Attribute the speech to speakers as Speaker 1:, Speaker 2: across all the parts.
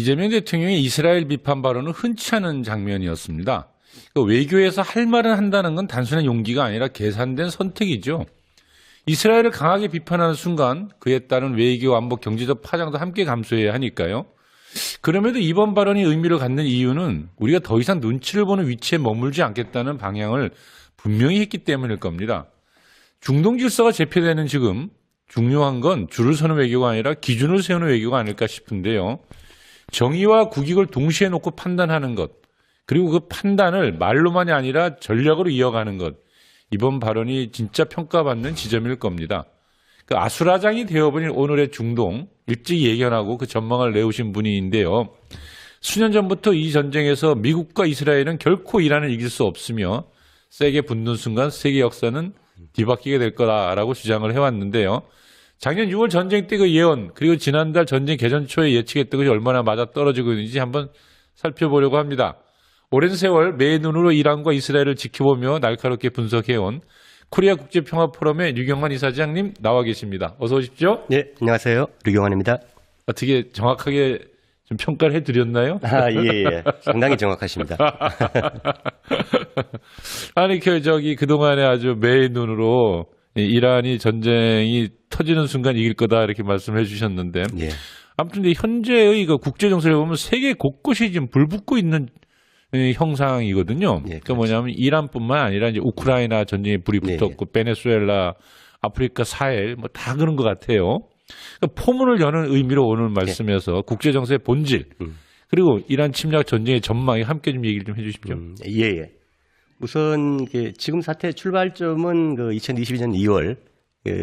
Speaker 1: 이재명 대통령의 이스라엘 비판 발언은 흔치 않은 장면이었습니다. 외교에서 할 말은 한다는 건 단순한 용기가 아니라 계산된 선택이죠. 이스라엘을 강하게 비판하는 순간 그에 따른 외교, 안보, 경제적 파장도 함께 감수해야 하니까요. 그럼에도 이번 발언이 의미를 갖는 이유는 우리가 더 이상 눈치를 보는 위치에 머물지 않겠다는 방향을 분명히 했기 때문일 겁니다. 중동 질서가 재편되는 지금 중요한 건 줄을 서는 외교가 아니라 기준을 세우는 외교가 아닐까 싶은데요. 정의와 국익을 동시에 놓고 판단하는 것, 그리고 그 판단을 말로만이 아니라 전략으로 이어가는 것, 이번 발언이 진짜 평가받는 지점일 겁니다. 그 아수라장이 되어버린 오늘의 중동, 일찍 예견하고 그 전망을 내오신 분인데요. 수년 전부터 이 전쟁에서 미국과 이스라엘은 결코 이란을 이길 수 없으며 세게 붙는 순간 세계 역사는 뒤바뀌게 될 거다라고 주장을 해왔는데요. 작년 6월 전쟁 때 그 예언, 그리고 지난달 전쟁 개전 초에 예측했던 것이 얼마나 맞아떨어지고 있는지 한번 살펴보려고 합니다. 오랜 세월 매의 눈으로 이란과 이스라엘을 지켜보며 날카롭게 분석해온 코리아 국제평화포럼의 류경환 이사장님 나와 계십니다. 어서 오십시오.
Speaker 2: 네, 안녕하세요. 류경환입니다.
Speaker 1: 어떻게 정확하게 좀 평가를 해드렸나요?
Speaker 2: 예. 상당히 정확하십니다.
Speaker 1: 아니, 그동안에 아주 매의 눈으로 이란이 전쟁이 터지는 순간 이길 거다 이렇게 말씀해 주셨는데.
Speaker 2: 예.
Speaker 1: 아무튼 현재의 그 국제정세를 보면 세계 곳곳이 지금 불붙고 있는 형상이거든요.
Speaker 2: 예,
Speaker 1: 그러니까 뭐냐면 이란뿐만 아니라 이제 우크라이나 전쟁에 불이 붙었고 베네수엘라, 아프리카, 사헬 뭐 다 그런 것 같아요. 그러니까 포문을 여는 의미로 오늘 말씀에서 국제 정세의 본질 그리고 이란 침략 전쟁의 전망에 함께 좀 얘기를 좀 해주십시오.
Speaker 2: 예. 우선 지금 사태 출발점은 그 2022년 2월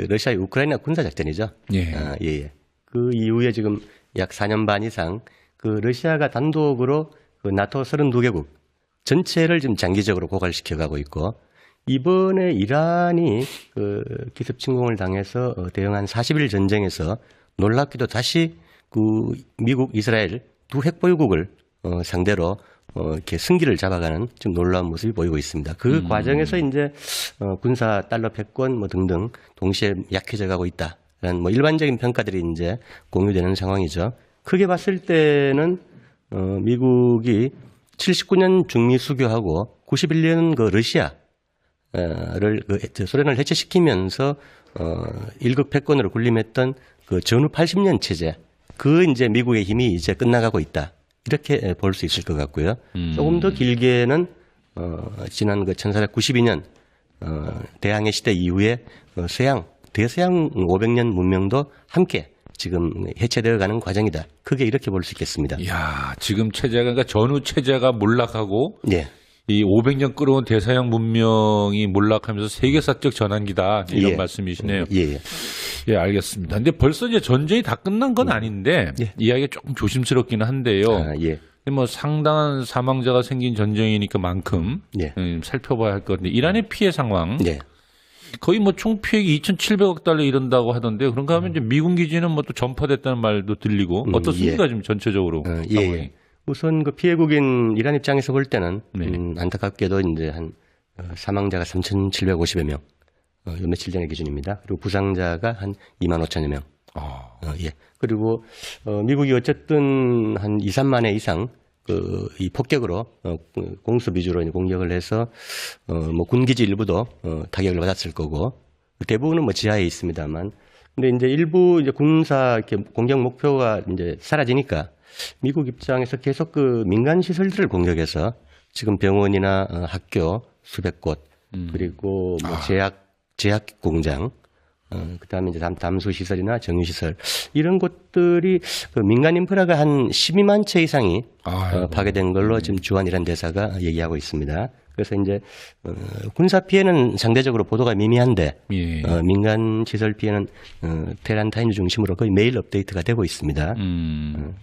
Speaker 2: 러시아의 우크라이나 군사 작전이죠.
Speaker 1: 예.
Speaker 2: 예. 그 이후에 지금 약 4년 반 이상 그 러시아가 단독으로 그 나토 32개국 전체를 지금 장기적으로 고갈시켜가고 있고 이번에 이란이 그 기습 침공을 당해서 대응한 40일 전쟁에서 놀랍게도 다시 그 미국, 이스라엘 두 핵보유국을 상대로 이렇게 승기를 잡아가는 좀 놀라운 모습이 보이고 있습니다. 그 과정에서 이제 군사 달러 패권 뭐 등등 동시에 약해져가고 있다라는 뭐 일반적인 평가들이 이제 공유되는 상황이죠. 크게 봤을 때는 미국이 79년 중미 수교하고 91년 그 러시아를 소련을 해체시키면서 1급 패권으로 군림했던 그 전후 80년 체제 그 이제 미국의 힘이 이제 끝나가고 있다 이렇게 볼 수 있을 것 같고요. 조금 더 길게는 지난 그 1492년 대항해 시대 이후에 대서양 500년 문명도 함께 지금 해체되어 가는 과정이다. 크게 이렇게 볼 수 있겠습니다.
Speaker 1: 이야, 지금 체제가, 그러니까 전후 체제가 몰락하고
Speaker 2: 예.
Speaker 1: 이 500년 끌어온 대서양 문명이 몰락하면서 세계사적 전환기다. 이런 말씀이시네요. 예, 알겠습니다. 근데 벌써 이제 전쟁이 다 끝난 건 아닌데 이야기가 조금 조심스럽기는 한데요. 뭐 상당한 사망자가 생긴 전쟁이니까 만큼 살펴봐야 할 것 같은데 이란의 피해 상황. 거의 뭐 총 피해액이 2,700억 달러 이른다고 하던데 그런가 하면 이제 미군 기지는 뭐 또 전파됐다는 말도 들리고 어떻습니까 지금 전체적으로 상황이?
Speaker 2: 우선 그 피해국인 이란 입장에서 볼 때는 안타깝게도 이제 한 사망자가 3,750여 명, 요 며칠 전의 기준입니다. 그리고 부상자가 한 25,000여 명. 그리고 미국이 어쨌든 한 2, 3만 회 이상 이 폭격으로 공습 위주로 공격을 해서 뭐 군기지 일부도 타격을 받았을 거고 대부분은 뭐 지하에 있습니다만 근데 이제 일부 이제 군사 이렇게 공격 목표가 이제 사라지니까 미국 입장에서 계속 그 민간 시설들을 공격해서 지금 병원이나 학교 수백 곳 그리고 뭐 제약 공장 그다음에 이제 담수 시설이나 정유 시설 이런 곳들이 그 민간 인프라가 한 12만 채 이상이 파괴된 걸로 지금 주한 이란 대사가 얘기하고 있습니다. 그래서 이제 군사 피해는 상대적으로 보도가 미미한데 민간 시설 피해는 테헤란 타임즈 중심으로 거의 매일 업데이트가 되고 있습니다.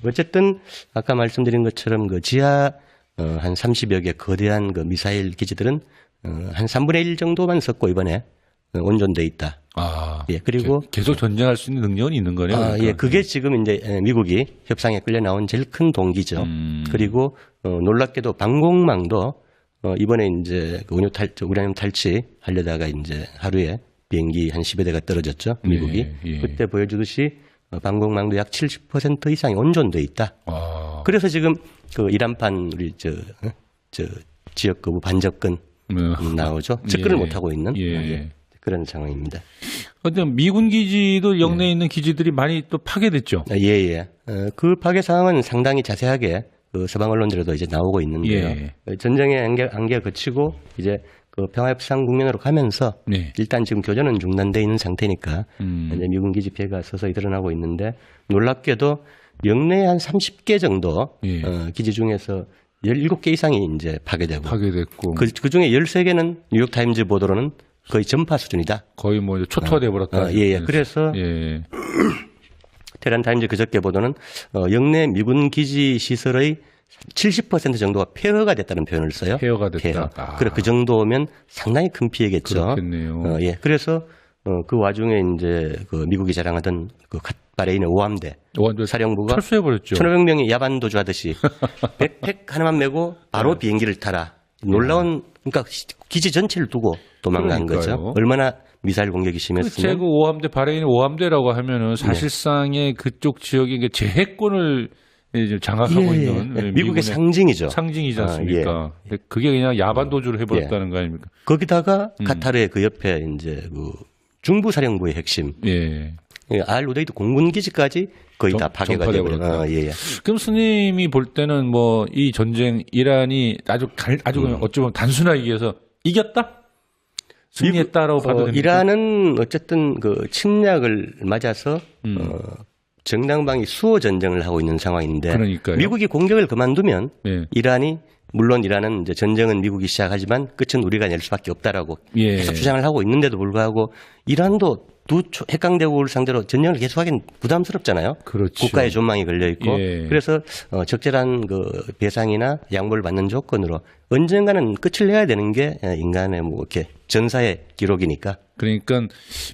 Speaker 2: 어쨌든 아까 말씀드린 것처럼 그 지하 한 30여 개 거대한 그 미사일 기지들은 한 3분의 1 정도만 썼고 이번에 온전돼 있다. 그리고
Speaker 1: 계속 전쟁할 수 있는 능력은 있는 거네요. 그러니까.
Speaker 2: 그게 지금 이제 미국이 협상에 끌려 나온 제일 큰 동기죠. 그리고 놀랍게도 방공망도 이번에 이제 우라늄 탈취하려다가 이제 하루에 비행기 한 10여 대가 떨어졌죠. 미국이. 그때 보여주듯이 방공망도 약 70% 이상이 온전돼 있다. 그래서 지금 그 이란판 우리 저 지역 거부 반접근 나오죠. 접근을
Speaker 1: 예.
Speaker 2: 못 하고 있는
Speaker 1: 예.
Speaker 2: 그런 상황입니다.
Speaker 1: 근데 미군 기지도 영내에 있는 기지들이 많이 또 파괴됐죠.
Speaker 2: 예예. 그 파괴 상황은 상당히 자세하게 그 서방 언론들에도 이제 나오고 있는데요.
Speaker 1: 예.
Speaker 2: 전쟁의 안개가 그치고 이제 그 평화협상 국면으로 가면서
Speaker 1: 네.
Speaker 2: 일단 지금 교전은 중단돼 있는 상태니까 이제 미군 기지 피해가 서서히 드러나고 있는데 놀랍게도 영내에 한 30개 정도
Speaker 1: 예.
Speaker 2: 기지 중에서 17개 이상이 이제 파괴되고
Speaker 1: 파괴됐고
Speaker 2: 그 중에 13개는 뉴욕 타임즈 보도로는 거의 전파 수준이다.
Speaker 1: 거의 뭐 초토화돼 버렸다.
Speaker 2: 예. 그래서
Speaker 1: 예.
Speaker 2: 테란 타임즈 그저께 보도는 영내 미군 기지 시설의 70% 정도가 폐허가 됐다는 표현을 써요.
Speaker 1: 폐허가 됐다.
Speaker 2: 그래 그 정도면 상당히 큰 피해겠죠.
Speaker 1: 그렇겠네요.
Speaker 2: 예. 그래서 그 와중에 이제 그 미국이 자랑하던 그 바레인의 오함대 사령부가
Speaker 1: 철수해 버렸죠.
Speaker 2: 1,500명이 야반 도주하듯이 백팩 하나만 메고 바로 비행기를 타라. 놀라운 그러니까 기지 전체를 두고 도망간
Speaker 1: 그러니까요.
Speaker 2: 거죠. 얼마나 미사일 공격이 심했으면.
Speaker 1: 제국 5함대 바레인의 5함대라고 하면은 사실상의 그쪽 지역의 그 제해권을 이제 장악하고 있는
Speaker 2: 미국의 상징이죠.
Speaker 1: 상징이지 않습니까? 그게 그냥 야반 도주를 해버렸다는 거 아닙니까?
Speaker 2: 거기다가 카타르의 그 옆에 이제 그 중부 사령부의 핵심, 알 우데이드 공군 기지까지 거의 다 파괴가 되버렸다.
Speaker 1: 그럼 스님이 볼 때는 뭐 이 전쟁 이란이 아주 그냥 어찌 보면 단순하게 얘기해서 이겼다? 승리했다라고 봐도 됩니까?
Speaker 2: 이란은 어쨌든 그 침략을 맞아서 정당방위 수호 전쟁을 하고 있는 상황인데
Speaker 1: 그러니까요.
Speaker 2: 미국이 공격을 그만두면
Speaker 1: 네.
Speaker 2: 이란은 이제 전쟁은 미국이 시작하지만 끝은 우리가 낼 수밖에 없다라고 계속 주장을 하고 있는데도 불구하고 이란도 두 핵강대국을 상대로 전쟁을 계속하기는 부담스럽잖아요.
Speaker 1: 그렇죠.
Speaker 2: 국가의 존망이 걸려 있고 그래서 적절한 그 배상이나 양보를 받는 조건으로 언젠가는 끝을 내야 되는 게 인간의 뭐 이렇게 전사의 기록이니까.
Speaker 1: 그러니까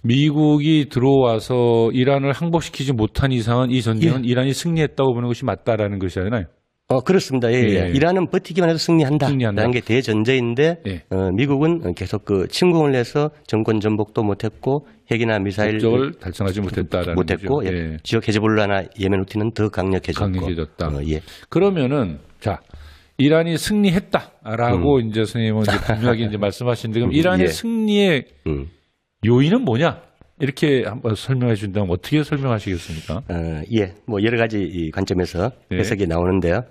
Speaker 1: 미국이 들어와서 이란을 항복시키지 못한 이상은 이 전쟁은 이란이 승리했다고 보는 것이 맞다라는 것이잖아요.
Speaker 2: 그렇습니다. 이란은 버티기만 해도 승리한다라는 게 대전제인데 미국은 계속 그 침공을 해서 정권 전복도 못했고 핵이나 미사일
Speaker 1: 목적을 달성하지 못했다라는
Speaker 2: 못했고
Speaker 1: 거죠.
Speaker 2: 지역 헤즈볼라나 예멘 후티는 더 강력해졌다.
Speaker 1: 그러면은 자 이란이 승리했다라고 이제 선생님은 이제 분명하게 이제 말씀하시는데 그럼 이란의 승리의 요인은 뭐냐? 이렇게 한번 설명해 준다면 어떻게 설명하시겠습니까?
Speaker 2: 뭐 여러 가지 관점에서 해석이 나오는데요.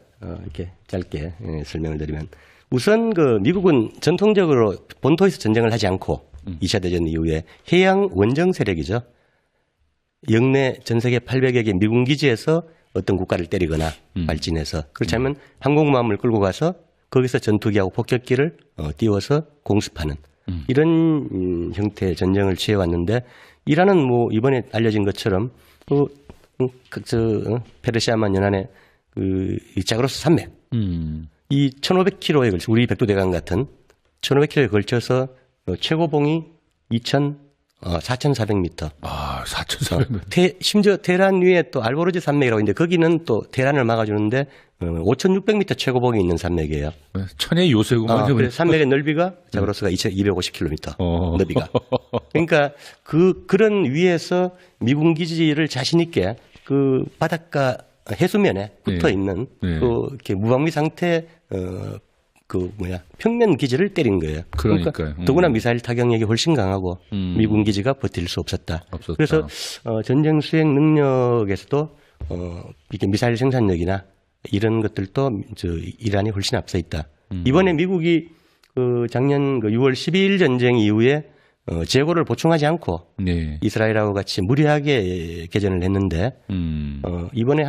Speaker 2: 이렇게 짧게 설명을 드리면 우선 그 미국은 전통적으로 본토에서 전쟁을 하지 않고 2차 대전 이후에 해양 원정 세력이죠. 영내 전 세계 800여 개 미군 기지에서 어떤 국가를 때리거나 발진해서 그렇지 않으면 항공모함을 끌고 가서 거기서 전투기하고 폭격기를 띄워서 공습하는 이런 형태의 전쟁을 취해왔는데 이란은 뭐 이번에 알려진 것처럼 페르시아만 연안의 그 자그로스 산맥 이 1,500km에 걸쳐 우리 백두대간 같은 1,500km에 걸쳐서 최고봉이 4,400m.
Speaker 1: 4,400m.
Speaker 2: 심지어 테헤란 위에 또 알보르즈 산맥이라고 있는데 거기는 또 테헤란을 막아주는데 5,600m 최고봉이 있는 산맥이에요.
Speaker 1: 천의 요새구만.
Speaker 2: 그래서 산맥의 넓이가 자그로스가 2,250km 넓이가. 그러니까 그런 위에서 미군 기지를 자신 있게 그 바닷가 해수면에 붙어 있는 이렇게 무방비 상태 평면 기지를 때린 거예요. 그러니까 더구나 미사일 타격력이 훨씬 강하고 미군 기지가 버틸 수 없었다. 그래서 전쟁 수행 능력에서도 이게 미사일 생산력이나 이런 것들도 이란이 훨씬 앞서 있다. 이번에 미국이 그 작년 6월 12일 전쟁 이후에 재고를 보충하지 않고 이스라엘하고 같이 무리하게 개전을 했는데 이번에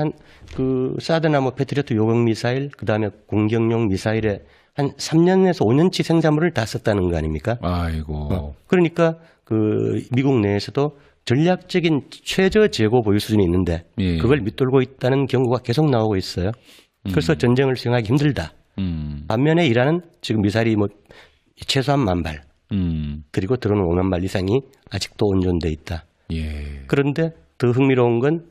Speaker 2: 그 사드나 뭐 패트리어트 요격 미사일 그다음에 공격용 미사일에 한 3년에서 5년치 생산물을 다 썼다는 거 아닙니까?
Speaker 1: 아이고.
Speaker 2: 그러니까 그 미국 내에서도 전략적인 최저 재고 보유 수준이 있는데 그걸 밑돌고 있다는 경고가 계속 나오고 있어요. 그래서 전쟁을 수행하기 힘들다. 반면에 이란은 지금 미사일이 뭐 최소한 10,000발 그리고 드론 50,000발 이상이 아직도 온전돼 있다. 그런데 더 흥미로운 건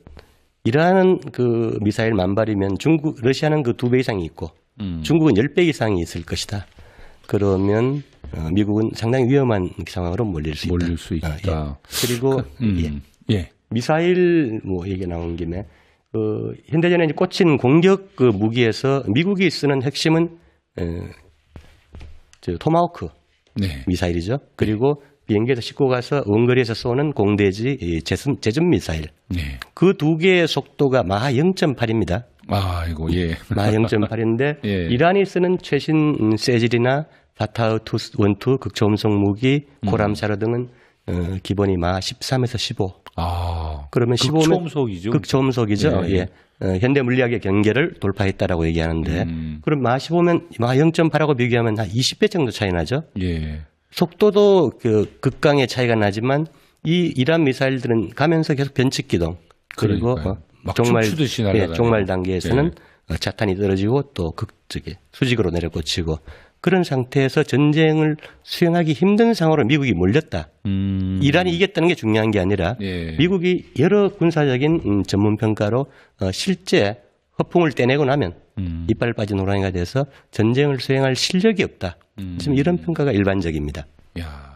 Speaker 2: 이란은 그 미사일 10,000발이면 러시아는 그 2배 이상이 있고 중국은 10배 이상이 있을 것이다. 그러면 미국은 상당히 위험한 상황으로 몰릴 수 있다. 그리고 미사일 뭐 얘기 나온 김에 현대전에 이제 꽂힌 공격 그 무기에서 미국이 쓰는 핵심은 토마호크
Speaker 1: 네.
Speaker 2: 미사일이죠. 그리고 비행기에서 싣고 가서 원거리에서 쏘는 공대지 제준 미사일.
Speaker 1: 네.
Speaker 2: 그 두 개의 속도가 마하 0.8입니다.
Speaker 1: 아, 이거 예.
Speaker 2: 마하 0.8인데
Speaker 1: 예.
Speaker 2: 이란이 쓰는 최신 세질이나 파타흐 1, 2 극초음속 무기, 코람샤르 등은 기본이 마하 13에서 15.
Speaker 1: 아,
Speaker 2: 그러면 15면
Speaker 1: 극초음속이죠.
Speaker 2: 극초음속이죠.
Speaker 1: 예.
Speaker 2: 예. 현대 물리학의 경계를 돌파했다라고 얘기하는데 그럼 마하 15면 마하 0.8하고 비교하면 한 20배 정도 차이 나죠.
Speaker 1: 예.
Speaker 2: 속도도 극강의 차이가 나지만 이 이란 미사일들은 가면서 계속 변칙 기동 그리고
Speaker 1: 막
Speaker 2: 종말
Speaker 1: 춤추듯이 날아다니고.
Speaker 2: 종말 단계에서는 자탄이 떨어지고 또 극적에 수직으로 내려꽂히고 그런 상태에서 전쟁을 수행하기 힘든 상황으로 미국이 몰렸다. 이란이 이겼다는 게 중요한 게 아니라
Speaker 1: 예.
Speaker 2: 미국이 여러 군사적인 전문 평가로 실제 허풍을 떼내고 나면 이빨 빠진 호랑이가 돼서 전쟁을 수행할 실력이 없다. 지금 이런 평가가 일반적입니다.
Speaker 1: 야.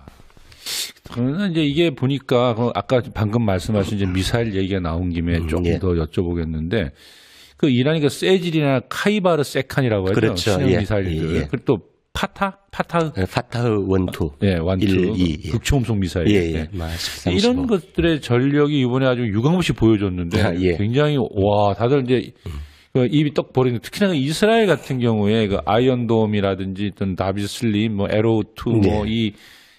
Speaker 1: 그러면 이제 이게 보니까 아까 방금 말씀하신 이제 미사일 얘기가 나온 김에 조금
Speaker 2: 예.
Speaker 1: 더 여쭤보겠는데 그 이란이 그 세질이나 카이바르 세칸이라고 하죠.
Speaker 2: 그렇죠.
Speaker 1: 신형
Speaker 2: 예.
Speaker 1: 미사일들.
Speaker 2: 예.
Speaker 1: 그리고 또 파타흐
Speaker 2: 파타흐 1, 2.
Speaker 1: 예, 완투
Speaker 2: 1, 2. 예.
Speaker 1: 극초음속 미사일.
Speaker 2: 예,
Speaker 1: 예.
Speaker 2: 예. 마 13,
Speaker 1: 이런
Speaker 2: 15.
Speaker 1: 것들의 전력이 이번에 아주 유감없이 보여줬는데
Speaker 2: 예.
Speaker 1: 굉장히 와 다들 이제 그 입이 떡 버리는 특히나 이스라엘 같은 경우에 그 아이언돔이라든지 어떤 다비슬리 뭐 에로우2 뭐 이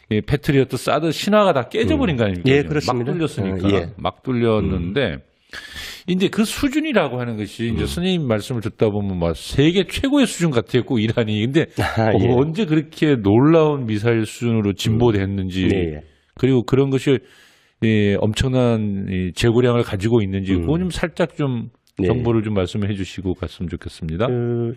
Speaker 1: 패트리어트 사드 신화가 다 깨져버린 거 아닙니까?
Speaker 2: 예, 그렇습니다.
Speaker 1: 막 뚫렸으니까
Speaker 2: 예.
Speaker 1: 막 뚫렸는데 이제 그 수준이라고 하는 것이 이제 선생님 말씀을 듣다 보면 막 세계 최고의 수준 같았고 이란이 근데
Speaker 2: 예.
Speaker 1: 언제 그렇게 놀라운 미사일 수준으로 진보됐는지
Speaker 2: 네.
Speaker 1: 그리고 그런 것이 엄청난 재고량을 가지고 있는지 그거 좀 살짝 좀
Speaker 2: 네.
Speaker 1: 정보를 좀 말씀해 주시고 갔으면 좋겠습니다.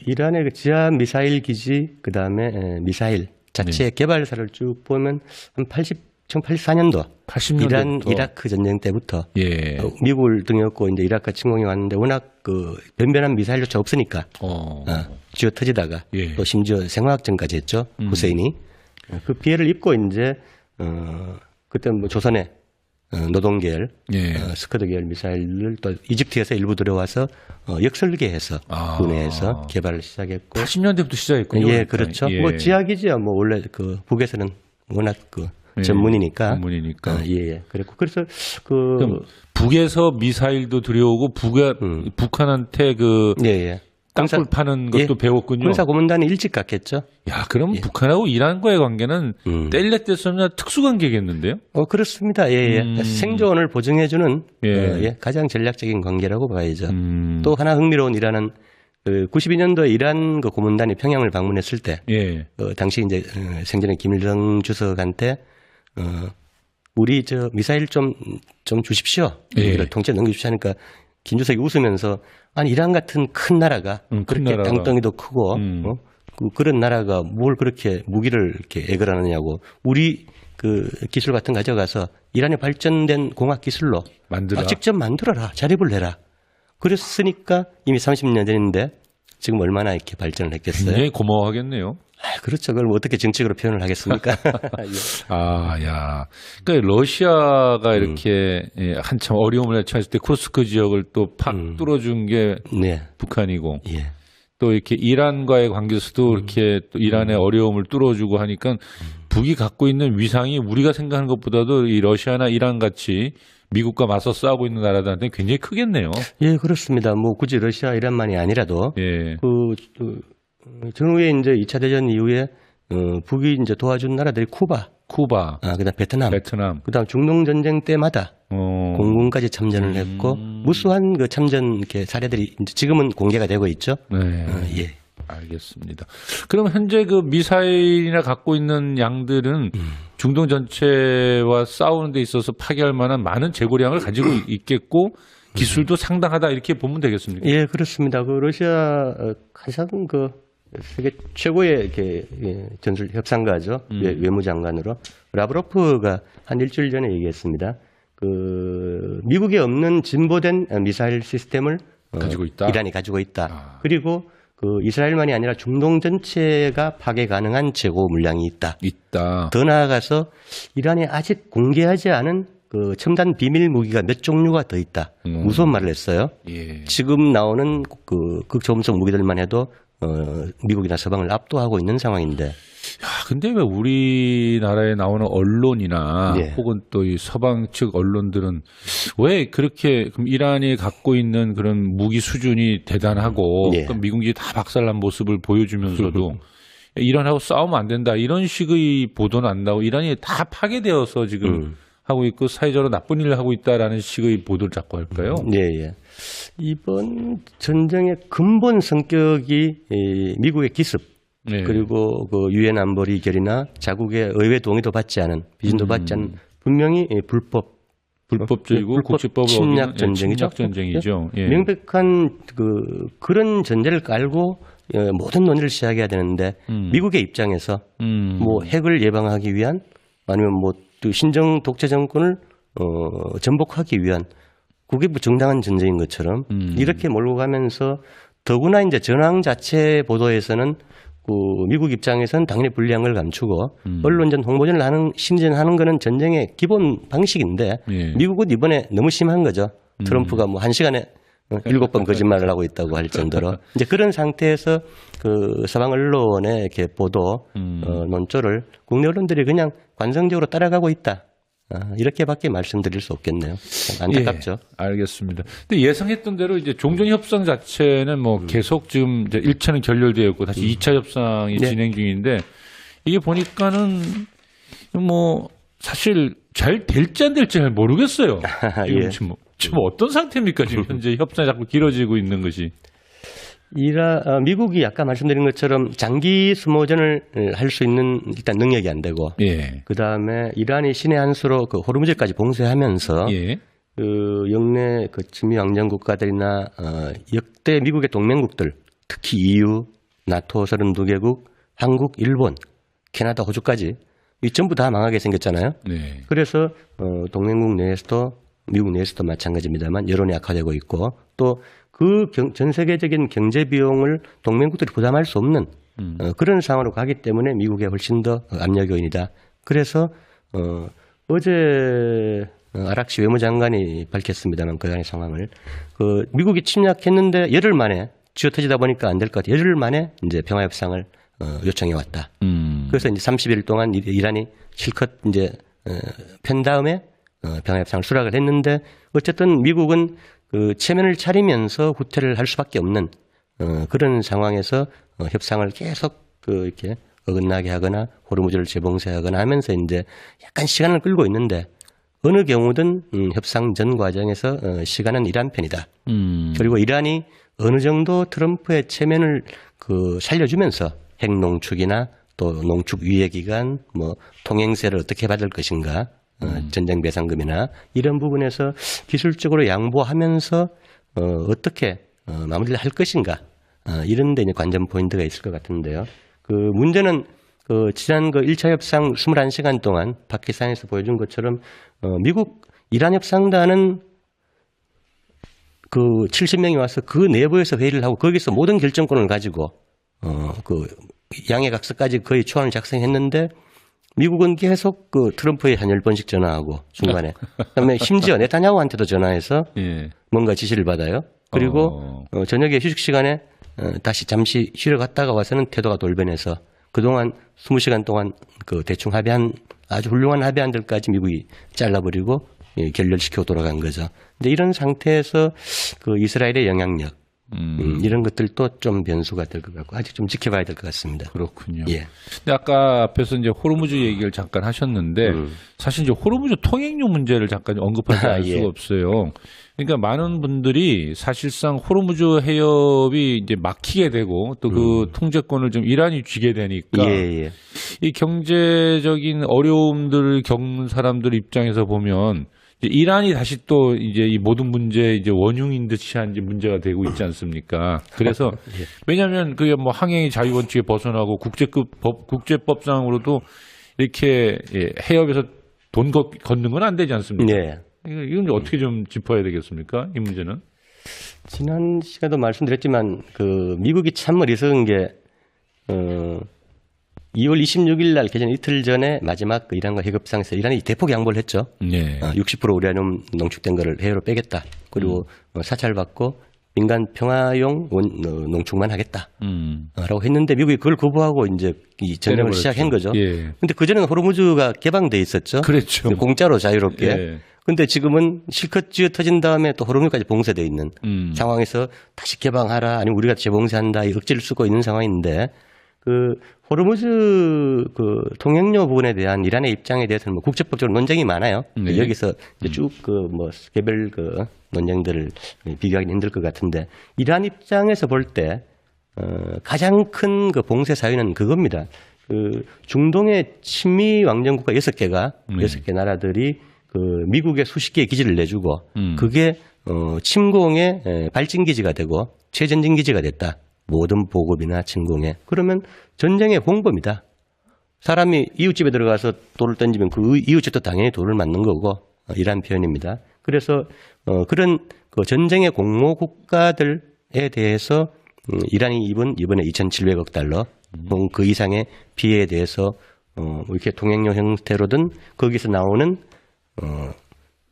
Speaker 2: 이란의 그 지하 미사일 기지 그다음에 미사일 자체 개발사를 쭉 보면 한 1984년도
Speaker 1: 80년대부터
Speaker 2: 이란 이라크 전쟁 때부터
Speaker 1: 예.
Speaker 2: 미국을 등였고 이제 이라크 침공이 왔는데 워낙 그 변변한 미사일조차 없으니까 쥐어 터지다가
Speaker 1: 예.
Speaker 2: 또 심지어 생화학전까지 했죠. 후세인이 그 피해를 입고 이제 그때 뭐 조선의 노동계열,
Speaker 1: 예.
Speaker 2: 스커드 계열 미사일을 또 이집트에서 일부 들어와서 역설계해서 군에서 개발을 시작했고
Speaker 1: 80년대부터 시작했군요.
Speaker 2: 예,
Speaker 1: 그러니까.
Speaker 2: 그렇죠.
Speaker 1: 예.
Speaker 2: 뭐 지하기지야 뭐 원래 그 북에서는 워낙 그 전문이니까.
Speaker 1: 전문이니까.
Speaker 2: 예. 그랬고 그래서
Speaker 1: 그럼 북에서 미사일도 들여오고 북한한테 그
Speaker 2: 예.
Speaker 1: 땅굴 파는 것도 배웠군요.
Speaker 2: 군사 고문단이 일찍 갔겠죠.
Speaker 1: 야, 그럼 북한하고 이란과의 관계는 뗄래 뗄수없는 특수 관계겠는데요?
Speaker 2: 그렇습니다. 예. 생존을 보증해주는
Speaker 1: 예.
Speaker 2: 가장 전략적인 관계라고 봐야죠. 또 하나 흥미로운 일화는 92년도에 이란 그 고문단이 평양을 방문했을 때, 당시 이제 생전에 김일성 주석한테 우리 저 미사일 좀 주십시오. 우리를 통째 넘겨주십시오 하니까 김 주석이 웃으면서 아니 이란 같은 큰 나라가 그렇게 땅덩이도 크고 그런 나라가 뭘 그렇게 무기를 이렇게 애걸하느냐고 우리 그 기술 같은 거 가져가서 이란의 발전된 공학 기술로 직접 만들어라 자립을 내라. 그랬으니까 이미 30년 전인데 지금 얼마나 이렇게 발전을 했겠어요.
Speaker 1: 굉장히 고마워하겠네요.
Speaker 2: 그렇죠. 그걸 어떻게 정책으로 표현을 하겠습니까?
Speaker 1: 야. 그러니까 러시아가 이렇게 한참 어려움을 처했을 때 쿠스크 지역을 또 팍 뚫어준 게 북한이고 또 이렇게 이란과의 관계에서도 이렇게 또 이란의 어려움을 뚫어주고 하니까 북이 갖고 있는 위상이 우리가 생각하는 것보다도 이 러시아나 이란 같이 미국과 맞서 싸우고 있는 나라들한테 굉장히 크겠네요.
Speaker 2: 예, 그렇습니다. 뭐 굳이 러시아, 이란만이 아니라도 전후에 이제 2차 대전 이후에 북이 이제 도와준 나라들이 쿠바, 그다음 베트남, 그다음 중동 전쟁 때마다 공군까지 참전을 했고 무수한 그 참전 이렇게 사례들이 이제 지금은 공개가 되고 있죠. 예.
Speaker 1: 알겠습니다. 그럼 현재 그 미사일이나 갖고 있는 양들은 중동 전체와 싸우는 데 있어서 파괴할 만한 많은 재고량을 가지고 있겠고 기술도 상당하다 이렇게 보면 되겠습니까?
Speaker 2: 예, 그렇습니다. 그 러시아 가장 그 세계 최고의 이렇게 전술 협상가죠. 외무장관으로 라브로프가 한 일주일 전에 얘기했습니다. 그 미국에 없는 진보된 미사일 시스템을
Speaker 1: 가지고 있다.
Speaker 2: 이란이 가지고 있다. 그리고 그 이스라엘만이 아니라 중동 전체가 파괴 가능한 재고 물량이 있다. 더 나아가서 이란이 아직 공개하지 않은 그 첨단 비밀 무기가 몇 종류가 더 있다. 무서운 말을 했어요.
Speaker 1: 예.
Speaker 2: 지금 나오는 그 극초음속 무기들만 해도 미국이나 서방을 압도하고 있는 상황인데.
Speaker 1: 야, 근데 왜 우리나라에 나오는 언론이나
Speaker 2: 예.
Speaker 1: 혹은 또 이 서방 측 언론들은 왜 그렇게 그럼 이란이 갖고 있는 그런 무기 수준이 대단하고
Speaker 2: 예.
Speaker 1: 그럼 미국이 다 박살난 모습을 보여주면서도 이란하고 싸우면 안 된다 이런 식의 보도는 안 나오고 이란이 다 파괴되어서 지금 하고 있고 사회적으로 나쁜 일을 하고 있다라는 식의 보도를 자꾸 할까요?
Speaker 2: 예, 예. 이번 전쟁의 근본 성격이 이 미국의 기습
Speaker 1: 네.
Speaker 2: 그리고 그 유엔 안보리 결의나 자국의 의회 동의도 받지 않은 비준도 받지 않은 분명히
Speaker 1: 불법적이고 국제법을
Speaker 2: 침략
Speaker 1: 어기는
Speaker 2: 전쟁이죠.
Speaker 1: 침략 전쟁이죠. 예.
Speaker 2: 명백한 그런 전제를 깔고 모든 논의를 시작해야 되는데 미국의 입장에서 뭐 핵을 예방하기 위한 아니면 뭐 또 신정 독재 정권을 전복하기 위한 그게 뭐 정당한 전쟁인 것처럼 이렇게 몰고 가면서 더구나 이제 전황 자체 보도에서는 그 미국 입장에서는 당연히 불리한 걸 감추고 언론전 홍보전을 하는 심전하는 거는 전쟁의 기본 방식인데
Speaker 1: 예.
Speaker 2: 미국은 이번에 너무 심한 거죠. 트럼프가 뭐 한 시간에 7번 거짓말을 하고 있다고 할 정도로 이제 그런 상태에서 그 서방 언론의 이렇게 보도 논조를 국내 언론들이 그냥 관성적으로 따라가고 있다. 이렇게밖에 말씀드릴 수 없겠네요. 안타깝죠.
Speaker 1: 예, 알겠습니다. 근데 예상했던 대로 이제 종전 협상 자체는 뭐 계속 지금 이제 1차는 결렬되었고 다시 2차 협상이
Speaker 2: 네.
Speaker 1: 진행 중인데 이게 보니까는 뭐 사실 잘 될지 안 될지 잘 모르겠어요. 지금
Speaker 2: 예.
Speaker 1: 지금 어떤 상태입니까? 지금 현재 협상이 자꾸 길어지고 있는 것이.
Speaker 2: 미국이 아까 말씀드린 것처럼 장기 수모전을 할 수 있는 일단 능력이 안 되고,
Speaker 1: 예.
Speaker 2: 그 다음에 이란이 신의 한 수로 그 호르무즈까지 봉쇄하면서
Speaker 1: 예.
Speaker 2: 그 영내 그 친미 왕정 국가들이나 역대 미국의 동맹국들, 특히 EU, 나토 32개국, 한국, 일본, 캐나다, 호주까지 이 전부 다 망하게 생겼잖아요.
Speaker 1: 네.
Speaker 2: 그래서 동맹국 내에서도 미국 내에서도 마찬가지입니다만 여론이 악화되고 있고 또 그 전 세계적인 경제 비용을 동맹국들이 부담할 수 없는 그런 상황으로 가기 때문에 미국에 훨씬 더 압력 요인이다. 그래서 어제 아락시 외무장관이 밝혔습니다만 그간의 상황을 그 미국이 침략했는데 열흘 만에 쥐어터지다 보니까 안 될 것 같아요. 열흘 만에 이제 평화협상을 요청해 왔다. 그래서 이제 30일 동안 이란이 실컷 이제 편 다음에 평화협상을 수락을 했는데 어쨌든 미국은 그 체면을 차리면서 후퇴를 할 수밖에 없는 그런 상황에서 협상을 계속 그 이렇게 어긋나게 하거나 호르무즈를 재봉쇄하거나 하면서 이제 약간 시간을 끌고 있는데 어느 경우든 협상 전 과정에서 시간은 이란 편이다. 그리고 이란이 어느 정도 트럼프의 체면을 그 살려주면서 핵농축이나 또 농축 유예 기간, 뭐 통행세를 어떻게 받을 것인가, 전쟁 배상금이나 이런 부분에서 기술적으로 양보하면서 어떻게 마무리를 할 것인가, 이런 데 이제 관전 포인트가 있을 것 같은데요. 그 문제는 그 지난 그 1차 협상 21시간 동안 파키스탄에서 보여준 것처럼 미국 이란 협상단은 그 70명이 와서 그 내부에서 회의를 하고 거기서 모든 결정권을 가지고 그 양해각서까지 거의 초안을 작성했는데 미국은 계속 그 트럼프에 한 10번씩 전화하고 중간에 그다음에 심지어 네타냐후한테도 전화해서
Speaker 1: 예.
Speaker 2: 뭔가 지시를 받아요. 그리고 저녁에 휴식 시간에 다시 잠시 쉬러 갔다가 와서는 태도가 돌변해서 그동안 20시간 동안 그 대충 합의한 아주 훌륭한 합의안들까지 미국이 잘라버리고 결렬시키고 돌아간 거죠. 근데 이런 상태에서 그 이스라엘의 영향력 이런 것들도 좀 변수가 될 것 같고 아직 좀 지켜봐야 될 것 같습니다.
Speaker 1: 그렇군요.
Speaker 2: 예.
Speaker 1: 근데 아까 앞에서 이제 호르무즈 얘기를 잠깐 하셨는데 사실 이제 호르무즈 통행료 문제를 잠깐 언급하지 않을
Speaker 2: 예.
Speaker 1: 수가 없어요. 그러니까 많은 분들이 사실상 호르무즈 해협이 이제 막히게 되고 또 그 통제권을 좀 이란이 쥐게 되니까
Speaker 2: 예.
Speaker 1: 이 경제적인 어려움들을 겪는 사람들 입장에서 보면 이제 이란이 다시 또 이제 이 모든 문제 이제 원흉인 듯이 한 이제 문제가 되고 있지 않습니까? 그래서
Speaker 2: 예.
Speaker 1: 왜냐하면 그게 뭐 항해의 자유 원칙에 벗어나고 국제법상으로도 이렇게 해협에서 돈 걷는 건 안 되지 않습니까?
Speaker 2: 예.
Speaker 1: 이건 어떻게 좀 짚어야 되겠습니까? 이 문제는?
Speaker 2: 지난 시간에도 말씀드렸지만 그 미국이 참 어리석은 게 2월 26일 날 개전 이틀 전에 마지막 그 이란과 회급상에서 이란이 대폭 양보를 했죠.
Speaker 1: 네.
Speaker 2: 60% 우라늄 농축된 거를 해외로 빼겠다. 그리고 사찰받고 민간 평화용 농축만 하겠다. 라고 했는데 미국이 그걸 거부하고 이제 이 전쟁을 시작한 거죠.
Speaker 1: 예.
Speaker 2: 근데 그전에는 호르무즈가 개방돼 있었죠.
Speaker 1: 그랬죠.
Speaker 2: 공짜로 자유롭게.
Speaker 1: 예.
Speaker 2: 근데 지금은 실컷 쥐어 터진 다음에 또 호르무즈까지 봉쇄되어 있는 상황에서 다시 개방하라 아니면 우리가 재봉쇄한다 이 억지를 쓰고 있는 상황인데 그 호르무즈 그 통행료 부분에 대한 이란의 입장에 대해서는 뭐 국제법적으로 논쟁이 많아요.
Speaker 1: 네.
Speaker 2: 여기서 쭉 그 뭐 개별 그 논쟁들을 비교하기는 힘들 것 같은데 이란 입장에서 볼 때 가장 큰 그 봉쇄 사유는 그겁니다. 그 중동의 친미 왕정국가 6개가 6개 나라들이 그 미국에 수십 개의 기지를 내주고 그게 침공의 발진 기지가 되고 최전진 기지가 됐다. 모든 보급이나 침공에. 그러면 전쟁의 공범이다. 사람이 이웃집에 들어가서 돌을 던지면 그 이웃집도 당연히 돌을 맞는 거고 이란 표현입니다. 그래서 그런 그 전쟁의 공모 국가들에 대해서 이란이 이번에 2,700억 달러 그 이상의 피해에 대해서 이렇게 통행료 형태로든 거기서 나오는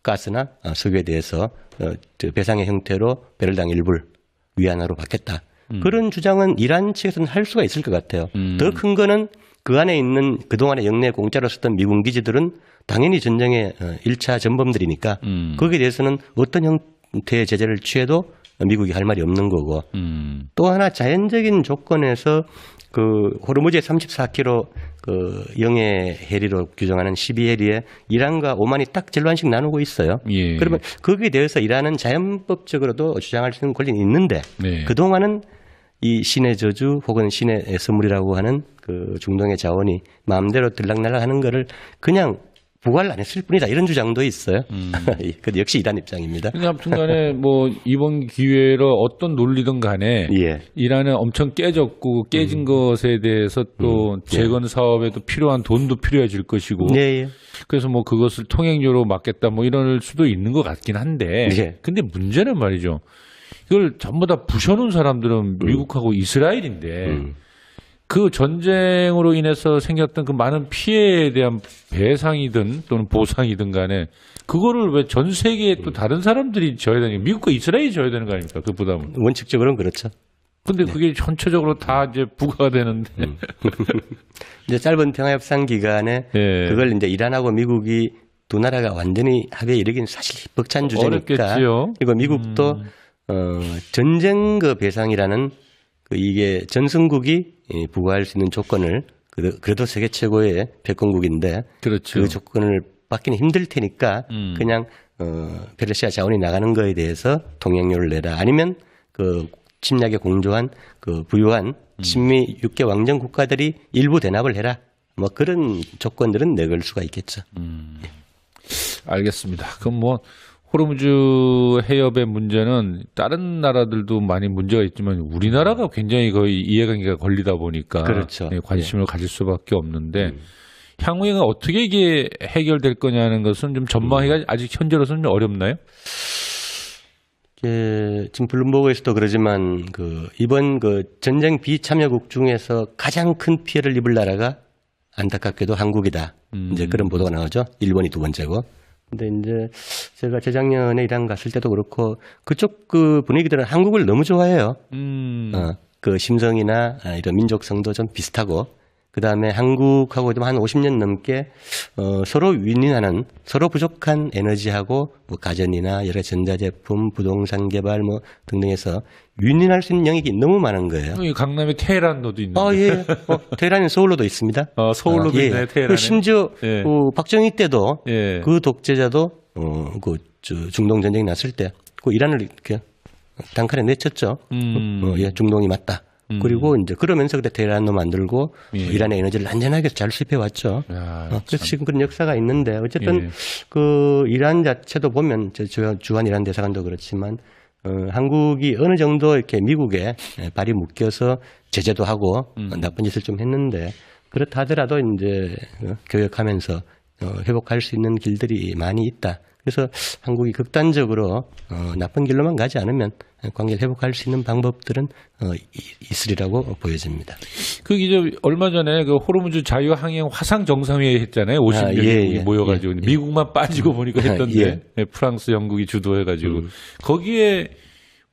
Speaker 2: 가스나 석유에 대해서 배상의 형태로 배럴당 1불 위안화로 받겠다. 그런 주장은 이란 측에서는 할 수가 있을 것 같아요. 더 큰 거는 그 안에 있는 그동안에 영내 공짜로 썼던 미군 기지들은 당연히 전쟁의 1차 전범들이니까 거기에 대해서는 어떤 형태의 제재를 취해도 미국이 할 말이 없는 거고 또 하나 자연적인 조건에서 그 호르무즈의 34km 그 영해 해리로 규정하는 12해리에 이란과 오만이 딱 절반씩 나누고 있어요.
Speaker 1: 예.
Speaker 2: 그러면 거기에 대해서 이란은 자연법적으로도 주장할 수 있는 권리는 있는데
Speaker 1: 네.
Speaker 2: 그동안은 이 신의 저주 혹은 신의 선물이라고 하는 그 중동의 자원이 마음대로 들락날락하는 거를 그냥 부과를 안 했을 뿐이다 이런 주장도 있어요. 그 역시 이란 입장입니다.
Speaker 1: 근데 아무튼간에 뭐 이번 기회로 어떤 논리든 간에
Speaker 2: 예.
Speaker 1: 이란은 엄청 깨졌고 깨진 것에 대해서 또 재건 사업에도 필요한 돈도 필요해질 것이고
Speaker 2: 예, 예.
Speaker 1: 그래서 뭐 그것을 통행료로 막겠다 뭐 이럴 수도 있는 것 같긴 한데
Speaker 2: 예.
Speaker 1: 근데 문제는 말이죠. 이걸 전부 다 부셔놓은 사람들은 미국하고 이스라엘인데 그 전쟁으로 인해서 생겼던 그 많은 피해에 대한 배상이든 또는 보상이든 간에 그거를 왜 전 세계에 또 다른 사람들이 져야 되는 게 미국과 이스라엘이 져야 되는 거 아닙니까? 그 부담은.
Speaker 2: 원칙적으로는 그렇죠.
Speaker 1: 근데 그게 전체적으로 다 이제 부과가 되는데.
Speaker 2: 이제 짧은 평화협상 기간에
Speaker 1: 예.
Speaker 2: 그걸 이제 이란하고 미국이 두 나라가 완전히 합의에 이르기는 사실 벅찬 주제니까.
Speaker 1: 어렵겠지요.
Speaker 2: 그리고 미국도 전쟁 그 배상이라는 그 이게 전승국이 부과할 수 있는 조건을 그래도 세계 최고의 패권국인데
Speaker 1: 그렇죠.
Speaker 2: 그 조건을 받기는 힘들 테니까 그냥 페르시아 자원이 나가는 거에 대해서 통행료를 내라 아니면 그 침략에 공조한 그 부유한 친미 6개 왕정 국가들이 일부 대납을 해라 뭐 그런 조건들은 내걸 수가 있겠죠.
Speaker 1: 알겠습니다. 그럼 뭐 호르무즈 해협의 문제는 다른 나라들도 많이 문제가 있지만 우리나라가 굉장히 거의 이해관계가 걸리다 보니까
Speaker 2: 그렇죠.
Speaker 1: 관심을 가질 수밖에 없는데 향후에 어떻게 이게 해결될 거냐는 것은 좀 전망하기가 아직 현재로서는 좀 어렵나요?
Speaker 2: 지금 블룸버그에서도 그러지만 그 이번 그 전쟁 비참여국 중에서 가장 큰 피해를 입을 나라가 안타깝게도 한국이다. 이제 그런 보도가 나오죠. 일본이 두 번째고. 근데 이제 제가 재작년에 이란 갔을 때도 그렇고 그쪽 그 분위기들은 한국을 너무 좋아해요. 그 심성이나 이런 민족성도 좀 비슷하고 그 다음에 한국하고 한 50년 넘게 서로 윈윈하는 서로 부족한 에너지하고 뭐 가전이나 여러 전자제품, 부동산 개발 뭐 등등해서 윈윈할 수 있는 영역이 너무 많은 거예요.
Speaker 1: 이 강남에 테헤란로도 있는데.
Speaker 2: 예. 테헤란은 서울로도 있습니다.
Speaker 1: 서울로도 있네, 테헤란에.
Speaker 2: 심지어
Speaker 1: 예.
Speaker 2: 그 박정희 때도
Speaker 1: 예.
Speaker 2: 그 독재자도 중동 전쟁이 났을 때 그 이란을 이렇게 단칼에 내쳤죠. 예, 중동이 맞다. 그리고 이제 그러면서 그때 테헤란도 만들고
Speaker 1: 예.
Speaker 2: 이란의 에너지를 안전하게 잘 수입해 왔죠. 그래서 지금 그런 역사가 있는데 어쨌든
Speaker 1: 예.
Speaker 2: 그 이란 자체도 보면 주한 이란 대사관도 그렇지만 한국이 어느 정도 이렇게 미국에 발이 묶여서 제재도 하고 나쁜 짓을 좀 했는데 그렇다 하더라도 이제 교역하면서 회복할 수 있는 길들이 많이 있다. 그래서 한국이 극단적으로 나쁜 길로만 가지 않으면 관계를 회복할 수 있는 방법들은 있으리라고 보여집니다.
Speaker 1: 그 이제 얼마 전에 그 호르무즈 자유항행 화상 정상회의 했잖아요. 50명이
Speaker 2: 예.
Speaker 1: 모여가지고
Speaker 2: 예.
Speaker 1: 미국만 빠지고 보니까 했던데
Speaker 2: 예.
Speaker 1: 프랑스, 영국이 주도해가지고 거기에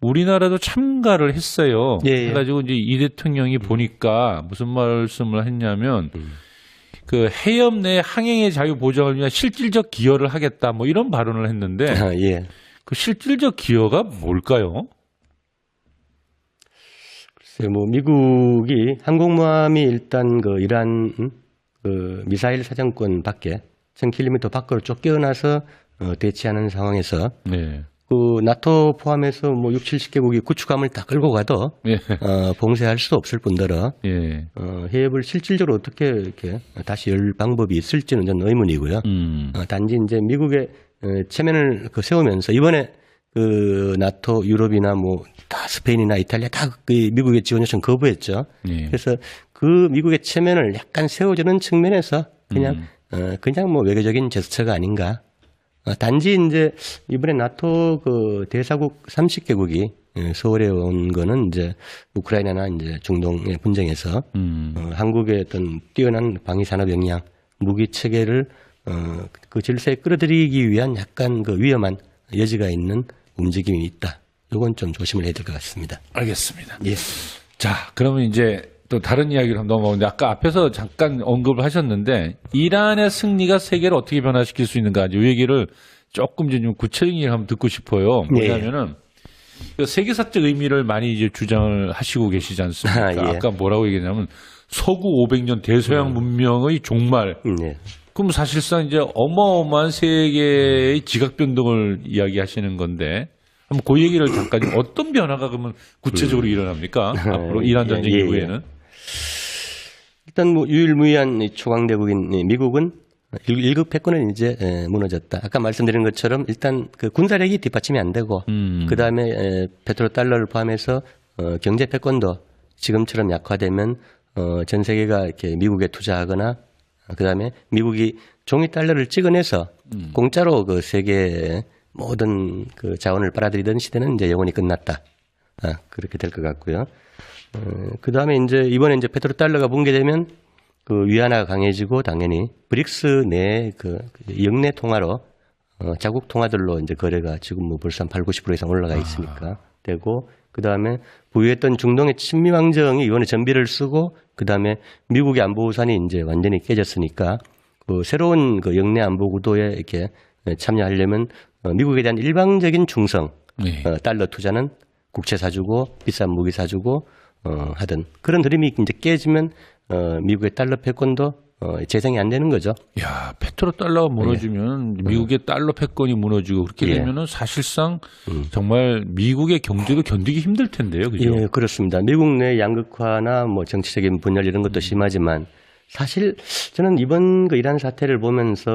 Speaker 1: 우리나라도 참가를 했어요.
Speaker 2: 예.
Speaker 1: 해가지고 이제 이 대통령이 보니까 무슨 말씀을 했냐면 그 해협 내 항행의 자유 보장을 위한 실질적 기여를 하겠다 뭐 이런 발언을 했는데
Speaker 2: 예.
Speaker 1: 그 실질적 기여가 뭘까요?
Speaker 2: 글쎄, 뭐 미국이 항공모함이 일단 그 이란 그 미사일 사정권 밖에 1000km 밖으로 쫓겨나서 대치하는 상황에서
Speaker 1: 네.
Speaker 2: 그 나토 포함해서 뭐 60, 70개국이 구축함을 다 끌고 가도
Speaker 1: 예.
Speaker 2: 봉쇄할 수 없을 뿐더러
Speaker 1: 예.
Speaker 2: 해협을 실질적으로 어떻게 이렇게 다시 열 방법이 있을지는 저는 의문이고요. 단지 이제 미국의 체면을 세우면서 이번에 그 나토, 유럽이나 뭐 다 스페인이나 이탈리아 다 그 미국의 지원 요청 거부했죠.
Speaker 1: 예.
Speaker 2: 그래서 그 미국의 체면을 약간 세워주는 측면에서 그냥 뭐 외교적인 제스처가 아닌가. 단지 이제 이번에 나토 그 대사국 30개국이 서울에 온 거는 이제 우크라이나나 이제 중동의 분쟁에서 한국의 어떤 뛰어난 방위 산업 역량, 무기 체계를 그 질서에 끌어들이기 위한 약간 그 위험한 여지가 있는 움직임이 있다. 이건 좀 조심을 해야 될 것 같습니다.
Speaker 1: 알겠습니다.
Speaker 2: 예.
Speaker 1: 자, 그러면 이제 또 다른 이야기를 한번 넘어가는데 아까 앞에서 잠깐 언급을 하셨는데 이란의 승리가 세계를 어떻게 변화시킬 수 있는가 이 얘기를 조금 좀 구체적인 얘기를 한번 듣고 싶어요. 뭐냐면은 그 세계사적 의미를 많이 이제 주장을 하시고 계시지 않습니까?
Speaker 2: 예.
Speaker 1: 아까 뭐라고 얘기했냐면 서구 500년 대서양 문명의 종말.
Speaker 2: 예.
Speaker 1: 그럼 사실상 이제 어마어마한 세계의 지각 변동을 이야기하시는 건데 한번 그 얘기를 잠깐 어떤 변화가 그러면 구체적으로 일어납니까? 앞으로 이란 전쟁
Speaker 2: 예.
Speaker 1: 이후에는
Speaker 2: 일단 뭐 유일무이한 이 초강대국인 미국은 1급 패권은 이제 무너졌다. 아까 말씀드린 것처럼 일단 그 군사력이 뒷받침이 안 되고 그 다음에 페트로달러를 포함해서 경제 패권도 지금처럼 약화되면 전 세계가 이렇게 미국에 투자하거나 그 다음에 미국이 종이 달러를 찍어내서 공짜로 그 세계의 모든 그 자원을 빨아들이던 시대는 이제 영원히 끝났다. 그렇게 될 것 같고요. 그 다음에 이제 이번에 이제 페트로달러가 붕괴되면 그 위안화가 강해지고 당연히 브릭스 내 그 역내 통화로 자국 통화들로 이제 거래가 지금 뭐 벌써 한 80, 90% 이상 올라가 있으니까 되고 그 다음에 부유했던 중동의 친미 왕정이 이번에 전비를 쓰고 그 다음에 미국의 안보 우산이 이제 완전히 깨졌으니까 그 새로운 그 역내 안보 구도에 이렇게 참여하려면 미국에 대한 일방적인 충성,
Speaker 1: 네.
Speaker 2: 달러 투자는 국채 사주고 비싼 무기 사주고 하던 그런 흐름이 이제 깨지면 미국의 달러 패권도 재생이 안 되는 거죠.
Speaker 1: 야, 페트로달러가 무너지면 미국의 달러 패권이 무너지고 그렇게
Speaker 2: 예.
Speaker 1: 되면은 사실상 정말 미국의 경제도 견디기 힘들 텐데요. 그죠?
Speaker 2: 예, 그렇습니다. 미국 내 양극화나 뭐 정치적인 분열 이런 것도 심하지만 사실 저는 이번 그 이란 사태를 보면서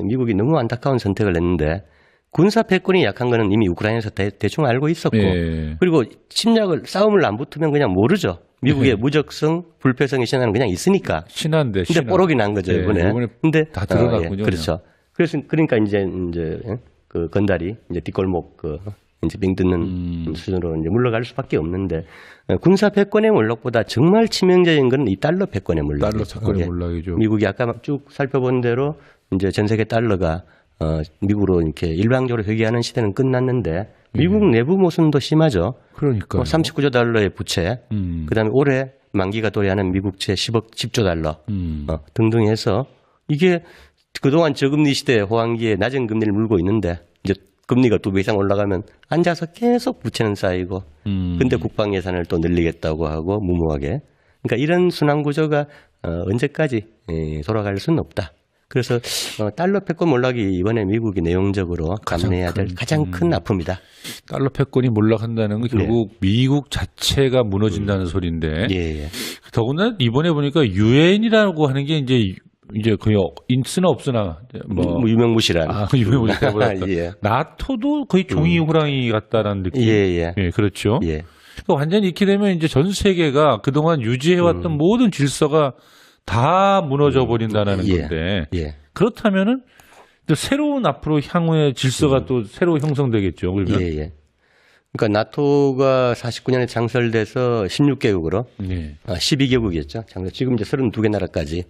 Speaker 2: 미국이 너무 안타까운 선택을 했는데 군사 패권이 약한 거는 이미 우크라이나에서 대충 알고 있었고
Speaker 1: 예.
Speaker 2: 그리고 침략을 싸움을 안 붙으면 그냥 모르죠. 미국의 무적성, 불패성의 신화는 그냥 있으니까.
Speaker 1: 신한데.
Speaker 2: 근데 뽀록이 난 거죠,
Speaker 1: 예,
Speaker 2: 이번에. 근데
Speaker 1: 다 드러났군요.
Speaker 2: 그렇죠. 그래서 그러니까 이제 그 건달이 이제 뒷골목 이제 빙 뜯는 수준으로 이제 물러갈 수밖에 없는데 군사 패권의 몰락보다 정말 치명적인 건 이 달러 패권의 몰락.
Speaker 1: 달러 패권의 몰락이죠.
Speaker 2: 미국이 아까 쭉 살펴본 대로 이제 전 세계 달러가 미국으로 이렇게 일방적으로 회귀하는 시대는 끝났는데 미국 내부 모순도 심하죠.
Speaker 1: 그러니까
Speaker 2: 39조 달러의 부채, 그다음에 올해 만기가 도래하는 미국채 10조 달러 등등 해서 이게 그동안 저금리 시대 호황기에 낮은 금리를 물고 있는데 이제 금리가 2배 이상 올라가면 앉아서 계속 부채는 쌓이고 근데 국방 예산을 또 늘리겠다고 하고 무모하게 그러니까 이런 순환 구조가 언제까지 돌아갈 수는 없다. 그래서 달러 패권 몰락이 이번에 미국이 내용적으로 감내해야 될 가장 큰 아픔이다.
Speaker 1: 달러 패권이 몰락한다는 건 결국 미국 자체가 무너진다는 소리인데
Speaker 2: 예.
Speaker 1: 더구나 이번에 보니까 유엔이라고 하는 게 이제 거의 있으나 없으나
Speaker 2: 뭐 유명무실한
Speaker 1: 유명무실한
Speaker 2: 예.
Speaker 1: 나토도 거의 종이 호랑이 같다라는 느낌.
Speaker 2: 예,
Speaker 1: 그렇죠.
Speaker 2: 예.
Speaker 1: 그러니까 완전히 이렇게 되면 이제 전 세계가 그동안 유지해왔던 모든 질서가 다 무너져 버린다는 건데 그렇다면은 또 새로운 앞으로 향후의 질서가 또 새로 형성되겠죠. 그러면
Speaker 2: 예. 그러니까 나토가 49년에 창설돼서 16개국으로
Speaker 1: 네.
Speaker 2: 12개국이었죠. 지금 이제 32개 나라까지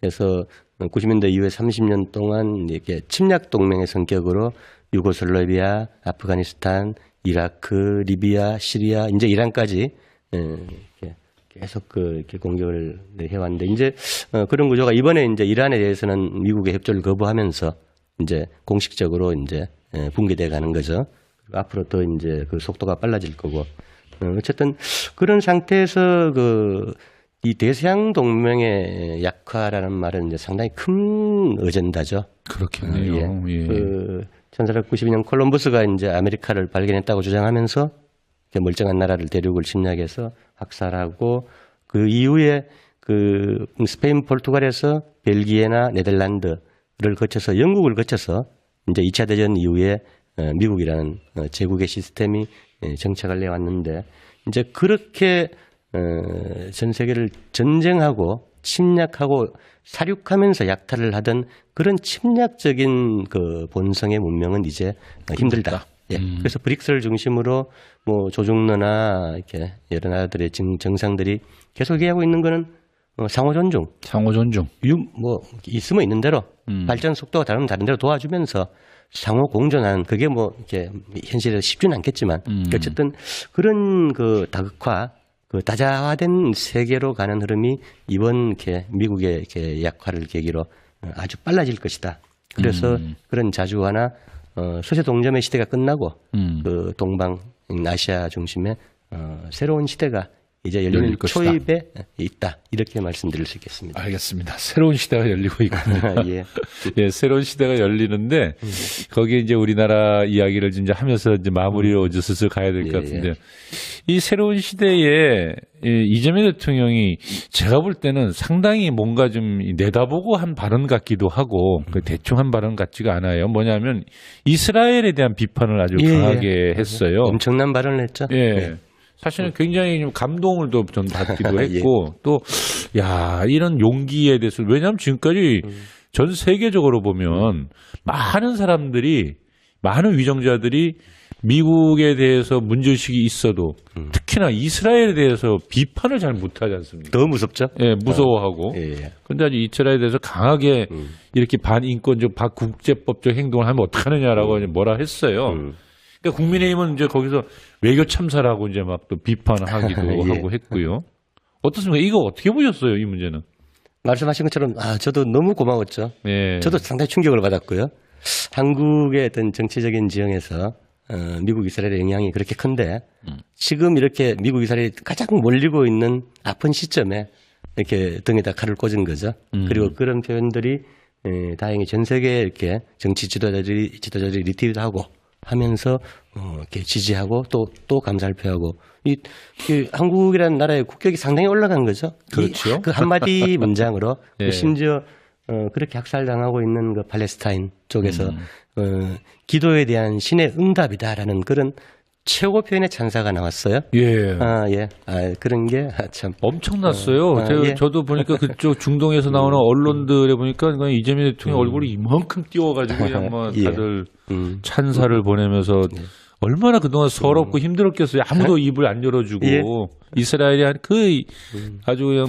Speaker 2: 해서 90년대 이후에 30년 동안 이렇게 침략 동맹의 성격으로 유고슬라비아, 아프가니스탄, 이라크, 리비아, 시리아, 이제 이란까지 이렇게 계속 이렇게 공격을 해왔는데 이제 그런 구조가 이번에 이제 이란에 대해서는 미국의 협조를 거부하면서 이제 공식적으로 이제 붕괴돼 가는 거죠. 앞으로 더 이제 그 속도가 빨라질 거고 어쨌든 그런 상태에서 이 대서양 동맹의 약화라는 말은 이제 상당히 큰 어젠다죠.
Speaker 1: 그렇겠네요. 예.
Speaker 2: 1492년 콜럼버스가 이제 아메리카를 발견했다고 주장하면서 멀쩡한 나라를 대륙을 침략해서 학살하고 그 이후에 스페인, 포르투갈에서 벨기에나 네덜란드를 거쳐서 영국을 거쳐서 이제 2차 대전 이후에 미국이라는 제국의 시스템이 정착을 해왔는데 이제 그렇게 전 세계를 전쟁하고 침략하고 사륙하면서 약탈을 하던 그런 침략적인 그 본성의 문명은 이제 힘들다. 예. 그래서 브릭스를 중심으로 뭐 조중러나 이렇게 여러 나라들의 정상들이 계속 얘기하고 있는 거는 상호 존중.
Speaker 1: 상호 존중.
Speaker 2: 뭐 있으면 있는 대로 발전 속도가 다르면 다른 대로 도와주면서 상호 공존하는 그게 뭐 이렇게 현실에 쉽지는 않겠지만 어쨌든 그런 그 다극화, 그 다자화된 세계로 가는 흐름이 이번 이렇게 미국의 이렇게 약화를 계기로 아주 빨라질 것이다. 그래서 그런 자주화나 서세 동점의 시대가 끝나고 그 동방 아시아 중심의 새로운 시대가 이제 열리는 초입에 있다. 이렇게 말씀드릴 수 있겠습니다.
Speaker 1: 알겠습니다. 새로운 시대가 열리고 있군요.
Speaker 2: 예.
Speaker 1: 예, 새로운 시대가 열리는데 거기에 이제 우리나라 이야기를 이제 하면서 이제 마무리로 이제 슬슬 가야 될 것 같은데요. 이 새로운 시대에 이재명 대통령이 제가 볼 때는 상당히 뭔가 좀 내다보고 한 발언 같기도 하고 대충 한 발언 같지가 않아요. 뭐냐면 이스라엘에 대한 비판을 아주 강하게 했어요.
Speaker 2: 엄청난 발언을 했죠.
Speaker 1: 예. 사실은 굉장히 좀 감동을 좀 받기도 했고 또 야 이런 용기에 대해서 왜냐하면 지금까지 전 세계적으로 보면 많은 사람들이 많은 위정자들이 미국에 대해서 문제의식이 있어도 특히나 이스라엘에 대해서 비판을 잘 못하지 않습니까?
Speaker 2: 더 무섭죠?
Speaker 1: 예, 무서워하고. 그런데 아주 이스라엘에 대해서 강하게 이렇게 반인권적, 반국제법적 행동을 하면 어떡하느냐라고 뭐라 했어요. 그러니까 국민의힘은 이제 거기서 외교 참사라고 이제 막 또 비판하기도 하고 했고요. 어떻습니까? 이거 어떻게 보셨어요, 이 문제는?
Speaker 2: 말씀하신 것처럼 저도 너무 고마웠죠.
Speaker 1: 예.
Speaker 2: 저도 상당히 충격을 받았고요. 한국의 어떤 정치적인 지형에서 미국 이스라엘의 영향이 그렇게 큰데 지금 이렇게 미국 이스라엘이 가장 몰리고 있는 아픈 시점에 이렇게 등에다 칼을 꽂은 거죠. 그리고 그런 표현들이 다행히 전 세계에 이렇게 정치 지도자들이 리트윗하고 하면서 이렇게 지지하고 또 감사를 표하고 이 한국이라는 나라의 국격이 상당히 올라간 거죠.
Speaker 1: 그렇죠.
Speaker 2: 그 한마디 문장으로 심지어 그렇게 학살당하고 있는 그 팔레스타인 쪽에서 기도에 대한 신의 응답이다라는 그런 최고 표현의 찬사가 나왔어요.
Speaker 1: 예.
Speaker 2: 그런 게 참
Speaker 1: 엄청났어요. 저도 보니까 그쪽 중동에서 나오는 언론들에 보니까 이재명 대통령 얼굴이 이만큼 띄워가지고 그냥 뭐 다들 찬사를 보내면서 얼마나 그동안 서럽고 힘들었겠어요. 아무도 입을 안 열어주고 이스라엘이 아주 그냥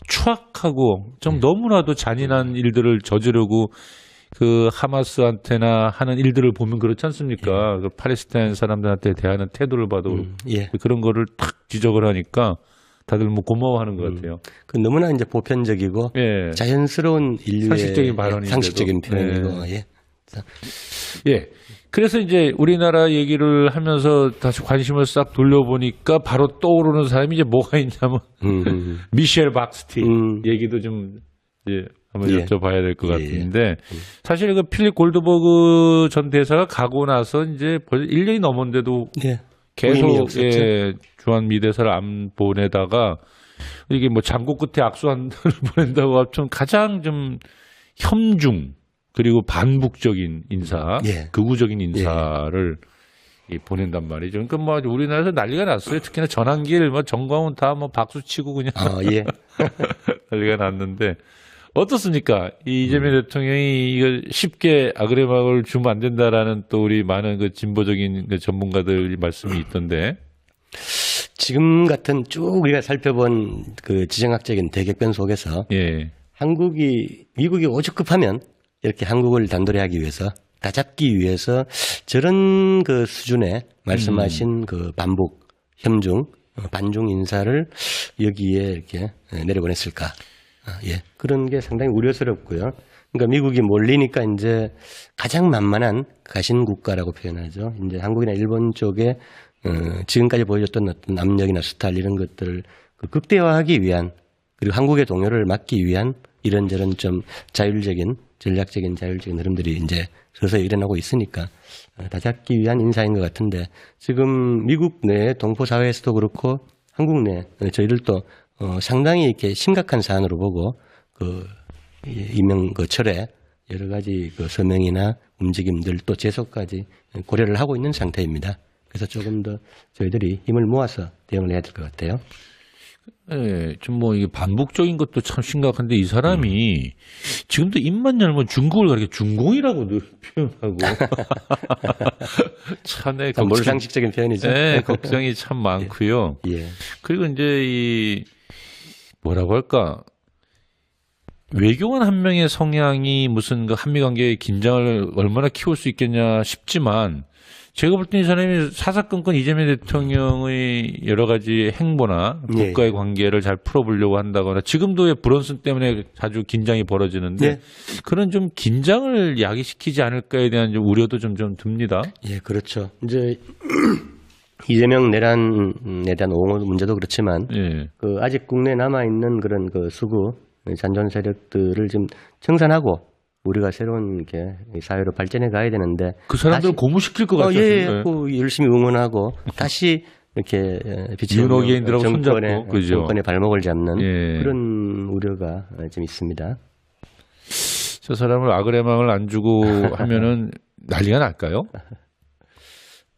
Speaker 1: 추악하고 좀 너무나도 잔인한 일들을 저지르고 그 하마스한테나 하는 일들을 보면 그렇지 않습니까? 그 팔레스타인 사람들한테 대하는 태도를 봐도 그런 거를 탁 지적을 하니까 다들 뭐 고마워하는 것 같아요.
Speaker 2: 그 너무나 이제 보편적이고 자연스러운 인류의
Speaker 1: 상식적인 발언인데도.
Speaker 2: 상식적인 표현이고
Speaker 1: 그래서 이제 우리나라 얘기를 하면서 다시 관심을 싹 돌려보니까 바로 떠오르는 사람이 이제 뭐가 있냐면 미셸 박스티 얘기도 좀 한번 여쭤봐야 될 것 같은데 사실 그 필립 골드버그 전 대사가 가고 나서 이제 벌써 1년이 넘었는데도 계속 주한 미 대사를 안 보내다가 이게 뭐 장고 끝에 악수한을 보낸다고 하면 가장 좀 혐중 그리고 반북적인 인사, 극우적인 인사를 보낸단 말이죠. 그러니까 뭐 우리나라에서 난리가 났어요. 특히나 전환길, 뭐 정광훈 다 뭐 박수 치고 그냥 난리가 났는데 어떻습니까? 이 이재명 대통령이 이걸 쉽게 아그레막을 주면 안 된다라는 또 우리 많은 그 진보적인 그 전문가들 말씀이 있던데.
Speaker 2: 지금 같은 쭉 우리가 살펴본 그 지정학적인 대격변 속에서
Speaker 1: 예.
Speaker 2: 미국이 오죽 급하면 이렇게 한국을 단도리 하기 위해서 다잡기 위해서 저런 그 수준의 말씀하신 그 반복, 협중, 반중 인사를 여기에 이렇게 내려보냈을까. 예. 그런 게 상당히 우려스럽고요. 그러니까 미국이 몰리니까 이제 가장 만만한 가신 국가라고 표현하죠. 이제 한국이나 일본 쪽에 지금까지 보여줬던 어떤 압력이나 수탈 이런 것들을 극대화하기 위한 그리고 한국의 동요를 막기 위한 이런저런 좀 전략적인 자율적인 흐름들이 이제 서서히 일어나고 있으니까 다 잡기 위한 인사인 것 같은데 지금 미국 내 동포 사회에서도 그렇고 한국 내 저희들도 상당히 이렇게 심각한 사안으로 보고 그 철회 여러 가지 그 서명이나 움직임들 또 제소까지 고려를 하고 있는 상태입니다. 그래서 조금 더 저희들이 힘을 모아서 대응을 해야 될 것 같아요.
Speaker 1: 예, 좀 뭐 이게 반복적인 것도 참 심각한데 이 사람이 지금도 입만 열면 중국을 그렇게 중공이라고도 표현하고 참
Speaker 2: 몰상식적인 표현이죠.
Speaker 1: 네, 걱정이 참 많고요.
Speaker 2: 예.
Speaker 1: 그리고 이제 이 뭐라고 할까 외교관 한 명의 성향이 무슨 그 한미 관계의 긴장을 얼마나 키울 수 있겠냐 싶지만. 제가 볼 때 이 사람이 사사건건 이재명 대통령의 여러 가지 행보나 국가의 관계를 잘 풀어보려고 한다거나 지금도 브런슨 때문에 자주 긴장이 벌어지는데 그런 좀 긴장을 야기시키지 않을까에 대한 좀 우려도 좀 듭니다.
Speaker 2: 예, 그렇죠. 이제 이재명 내란에 대한 옹호 문제도 그렇지만 그 아직 국내에 남아있는 그런 그 수구 잔존 세력들을 좀 청산하고 우리가 새로운 이렇게 사회로 발전해 가야 되는데
Speaker 1: 그 사람들 고무시킬 것 같아요.
Speaker 2: 예, 열심히 응원하고 다시 이렇게
Speaker 1: 윤호개인들하고 손잡고
Speaker 2: 정권의 발목을 잡는 그런 우려가 좀 있습니다.
Speaker 1: 저 사람을 아그레망을 안 주고 하면은 난리가 날까요?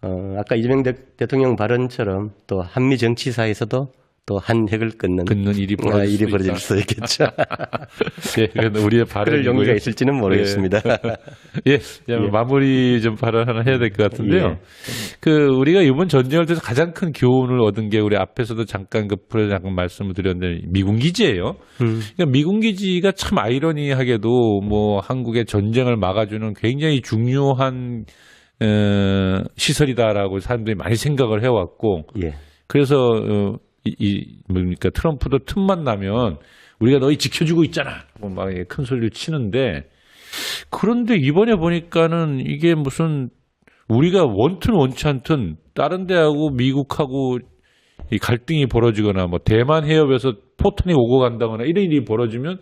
Speaker 2: 아까 이재명 대통령 발언처럼 또 한미 정치사에서도 또 한 획을 끊는 일이 벌어질 수 있겠죠.
Speaker 1: 예, 그런데 우리의 발언
Speaker 2: 용기가 있을지는 모르겠습니다.
Speaker 1: 예, 마무리 좀 발언 하나 해야 될 것 같은데요. 그 우리가 이번 전쟁을 통해서 가장 큰 교훈을 얻은 게 우리 앞에서도 잠깐 잠깐 말씀을 드렸는데 미군 기지예요. 그러니까 미군 기지가 참 아이러니하게도 뭐 한국의 전쟁을 막아주는 굉장히 중요한 시설이다라고 사람들이 많이 생각을 해왔고, 그래서 뭡니까 트럼프도 틈만 나면 우리가 너희 지켜주고 있잖아 뭐 막 큰 소리를 치는데 그런데 이번에 보니까는 이게 무슨 우리가 원튼 원치 않든 다른 데하고 미국하고 이 갈등이 벌어지거나 뭐 대만 해협에서 포탄이 오고 간다거나 이런 일이 벌어지면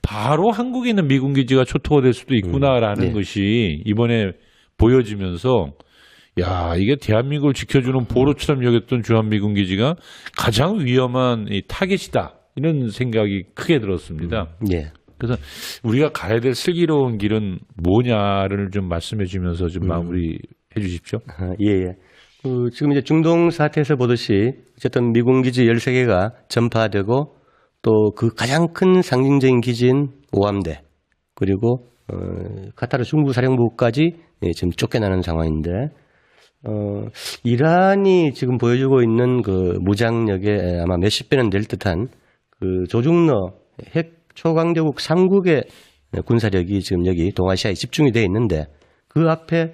Speaker 1: 바로 한국에 있는 미군 기지가 초토화 될 수도 있구나라는 것이 이번에 보여지면서 야, 이게 대한민국을 지켜주는 보루처럼 여겼던 주한미군 기지가 가장 위험한 이 타겟이다. 이런 생각이 크게 들었습니다. 그래서 우리가 가야 될 슬기로운 길은 뭐냐를 좀 말씀해 주면서 좀 마무리해 주십시오.
Speaker 2: 지금 이제 중동 사태에서 보듯이 어쨌든 미군 기지 13개가 전파되고 또 그 가장 큰 상징적인 기지인 오함대 그리고 카타르 중부사령부까지 지금 쫓겨나는 상황인데 이란이 지금 보여주고 있는 그 무장력에 아마 몇십 배는 될 듯한 그 조중러 핵 초강대국 3국의 군사력이 지금 여기 동아시아에 집중이 되어 있는데 그 앞에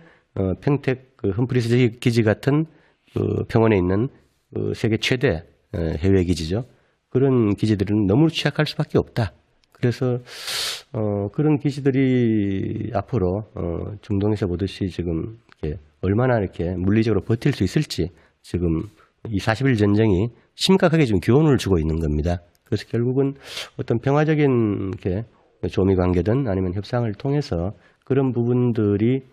Speaker 2: 평택 그 험프리스 기지 같은 그 평원에 있는 그 세계 최대 해외 기지죠. 그런 기지들은 너무 취약할 수밖에 없다. 그래서 그런 기지들이 앞으로 중동에서 보듯이 지금 이렇게 얼마나 이렇게 물리적으로 버틸 수 있을지 지금 이 40일 전쟁이 심각하게 지금 교훈을 주고 있는 겁니다. 그래서 결국은 어떤 평화적인 이렇게 조미 관계든 아니면 협상을 통해서 그런 부분들이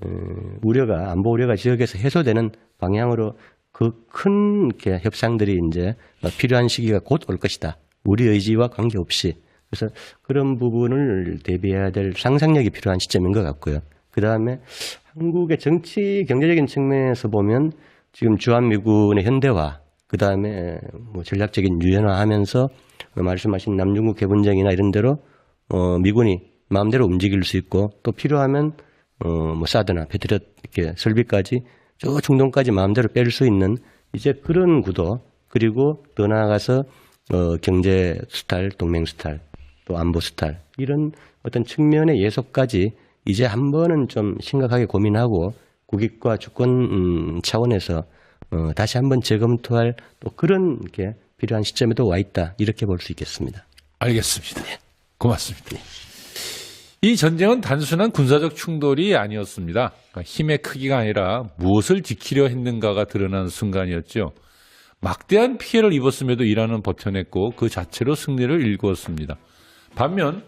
Speaker 2: 안보 우려가 지역에서 해소되는 방향으로 그 큰 이렇게 협상들이 이제 필요한 시기가 곧 올 것이다. 우리 의지와 관계없이. 그래서 그런 부분을 대비해야 될 상상력이 필요한 시점인 것 같고요. 그 다음에 한국의 정치 경제적인 측면에서 보면 지금 주한미군의 현대화, 그 다음에 뭐 전략적인 유연화하면서 말씀하신 남중국 해분쟁이나 이런 대로 미군이 마음대로 움직일 수 있고 또 필요하면 뭐 사드나 패트리엇 이렇게 설비까지 저 중동까지 마음대로 뺄 수 있는 이제 그런 구도, 그리고 더 나아가서 경제 수탈, 동맹 수탈, 또 안보 수탈, 이런 어떤 측면의 예속까지 이제 한 번은 좀 심각하게 고민하고 국익과 주권 차원에서 다시 한번 재검토할 또 그런 게 필요한 시점에도 와 있다, 이렇게 볼 수 있겠습니다.
Speaker 1: 알겠습니다. 고맙습니다. 이 전쟁은 단순한 군사적 충돌이 아니었습니다. 그러니까 힘의 크기가 아니라 무엇을 지키려 했는가가 드러난 순간이었죠. 막대한 피해를 입었음에도 이란은 버텨냈고 그 자체로 승리를 일구었습니다. 반면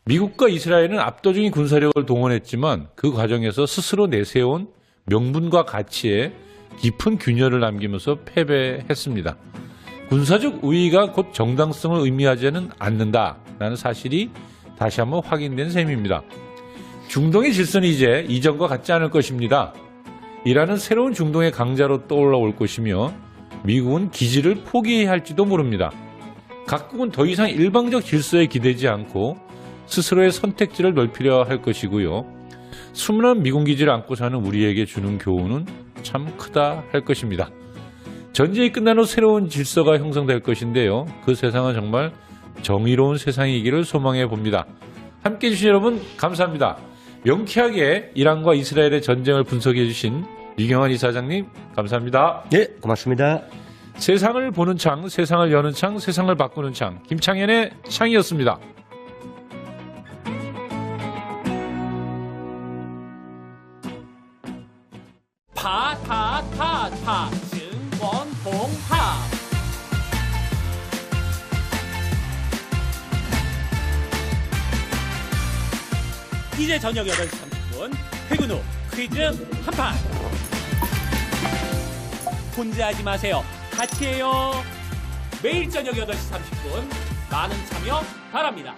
Speaker 1: 미국과 이스라엘은 압도적인 군사력을 동원했지만 그 과정에서 스스로 내세운 명분과 가치에 깊은 균열을 남기면서 패배했습니다. 군사적 우위가 곧 정당성을 의미하지는 않는다라는 사실이 다시 한번 확인된 셈입니다. 중동의 질서는 이제 이전과 같지 않을 것입니다. 이란은 새로운 중동의 강자로 떠올라올 것이며 미국은 기지를 포기해야 할지도 모릅니다. 각국은 더 이상 일방적 질서에 기대지 않고 스스로의 선택지를 넓히려 할 것이고요. 수많은 미군 기지를 안고 사는 우리에게 주는 교훈은 참 크다 할 것입니다. 전쟁이 끝난 후 새로운 질서가 형성될 것인데요. 그 세상은 정말 정의로운 세상이기를 소망해 봅니다. 함께해 주신 여러분 감사합니다. 명쾌하게 이란과 이스라엘의 전쟁을 분석해 주신 이경환 이사장님 감사합니다.
Speaker 2: 네, 고맙습니다.
Speaker 1: 세상을 보는 창, 세상을 여는 창, 세상을 바꾸는 창, 김창현의 창이었습니다.
Speaker 3: 파파파파 증권홍합 이제 저녁 8시 30분 퇴근 후 퀴즈 한판 혼자 하지 마세요. 같이 해요. 매일 저녁 8시 30분 많은 참여 바랍니다.